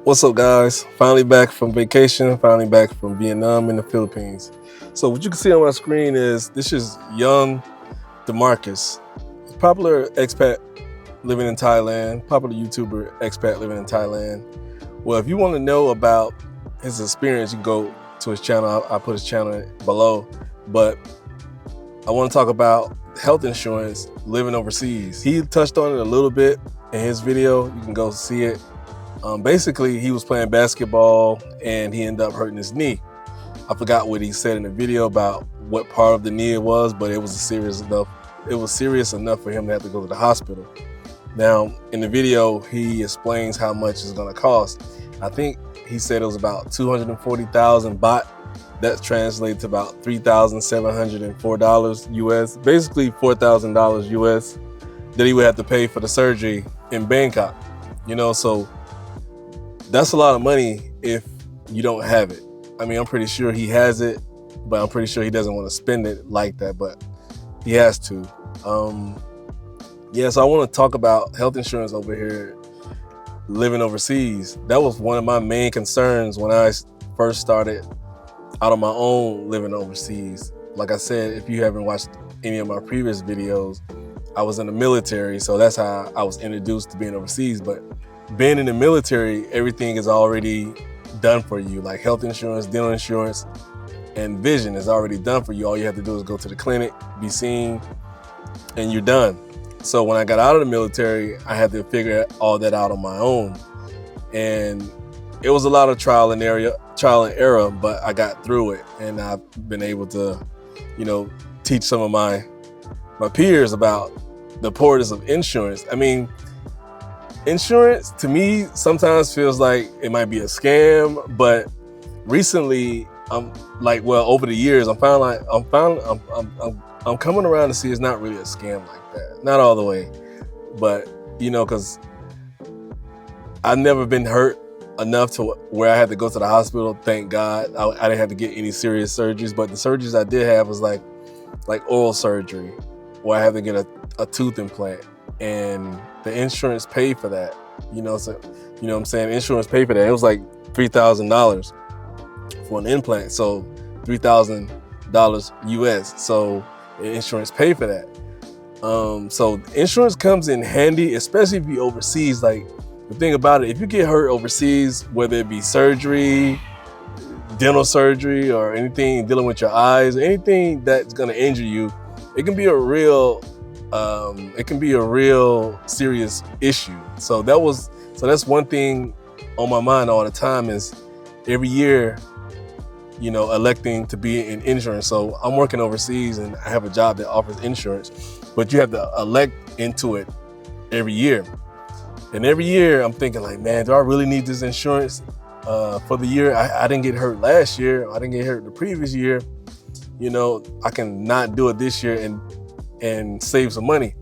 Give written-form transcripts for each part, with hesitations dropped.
What's up, guys? Finally back from vacation, finally back from Vietnam and the Philippines. So what you can see on my screen is this is young DeMarcus, popular expat living in Thailand, popular YouTuber expat living in Thailand. Well, if you want to know about his experience, you can go to his channel. I'll put his channel below. But I want to talk about health insurance living overseas. He touched on it a little bit in his video. You can go see it. Basically, he was playing basketball and he ended up hurting his knee. I forgot what he said in the video about what part of the knee it was, but it was serious enough. It was serious enough for him to have to go to the hospital. Now, in the video, he explains how much it's going to cost. I think he said it was about 240,000 baht. That translates to about $3,704 US, basically $4,000 US that he would have to pay for the surgery in Bangkok. So that's a lot of money if you don't have it. I mean, I'm pretty sure he has it, but I'm pretty sure he doesn't want to spend it like that, but he has to. So I want to talk about health insurance over here, living overseas. That was one of my main concerns when I first started out on my own living overseas. Like I said, if you haven't watched any of my previous videos, I was in the military, so that's how I was introduced to being overseas. But being in the military, everything is already done for you, like health insurance, dental insurance, and vision is already done for you. All you have to do is go to the clinic, be seen, and you're done. So when I got out of the military, I had to figure all that out on my own. And it was a lot of trial and error, but I got through it. And I've been able to, teach some of my peers about the importance of insurance. I mean, insurance to me sometimes feels like it might be a scam, but recently over the years, I'm coming around to see it's not really a scam like that. Not all the way, but because I've never been hurt enough to where I had to go to the hospital. Thank God. I didn't have to get any serious surgeries, but the surgeries I did have was like oral surgery, where I had to get a tooth implant, and the insurance paid for that. Insurance paid for that. It was like $3,000 for an implant, so $3,000 US. So the insurance paid for that. So insurance comes in handy, especially if you're overseas. Like, the thing about it, if you get hurt overseas, whether it be surgery, dental surgery, or anything dealing with your eyes, or anything that's going to injure you, it can be a real serious issue. So that's one thing on my mind all the time, is every year, electing to be in insurance. So I'm working overseas and I have a job that offers insurance, but you have to elect into it every year. And every year I'm thinking like, man, do I really need this insurance for the year? I didn't get hurt last year. I didn't get hurt the previous year. I can not do it this year and save some money.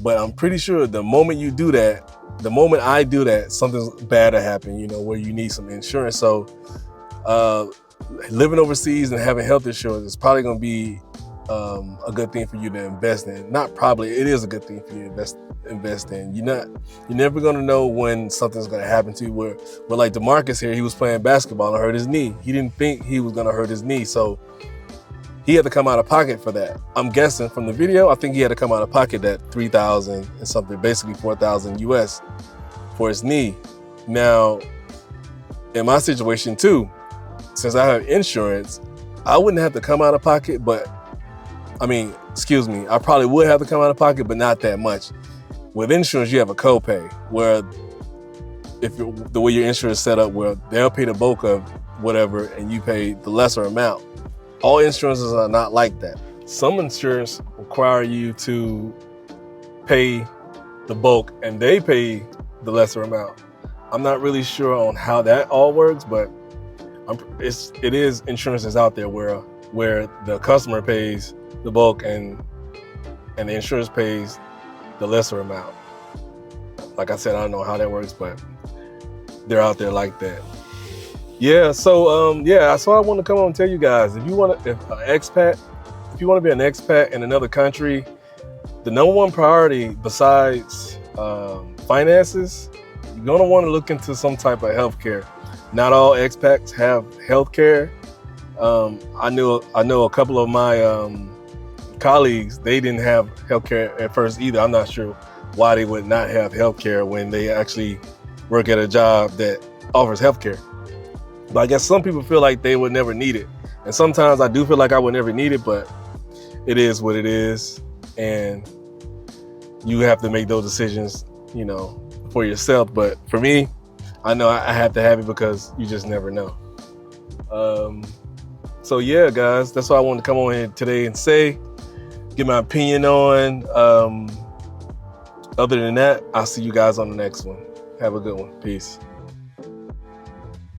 But I'm pretty sure the moment I do that, something's bad will happen, where you need some insurance. So living overseas and having health insurance is probably going to be a good thing for you to invest in. Not probably, it is a good thing for you to invest in. You're never going to know when something's going to happen to you. Where like DeMarcus here, he was playing basketball and hurt his knee. He didn't think he was going to hurt his knee, so he had to come out of pocket for that. I'm guessing from the video, I think he had to come out of pocket that 3,000 and something, basically 4,000 US for his knee. Now, in my situation too, since I have insurance, I wouldn't have to come out of pocket, I probably would have to come out of pocket, but not that much. With insurance, you have a copay, where the way your insurance is set up, where they'll pay the bulk of whatever and you pay the lesser amount. All insurances are not like that. Some insurance require you to pay the bulk and they pay the lesser amount. I'm not really sure on how that all works, but it is insurances out there where the customer pays the bulk and the insurance pays the lesser amount. Like I said, I don't know how that works, but they're out there like that. So I want to come on and tell you guys, if you want to be an expat in another country, the number one priority besides finances you're gonna want to look into some type of healthcare. Not all expats have healthcare. I know a couple of my colleagues, they didn't have healthcare at first either. I'm not sure why they would not have healthcare when they actually work at a job that offers healthcare. But I guess some people feel like they would never need it. And sometimes I do feel like I would never need it, but it is what it is. And you have to make those decisions, you know, for yourself. But for me, I know I have to have it because you just never know. So yeah, guys, that's what I wanted to come on here today and say, get my opinion on. Other than that, I'll see you guys on the next one. Have a good one. Peace.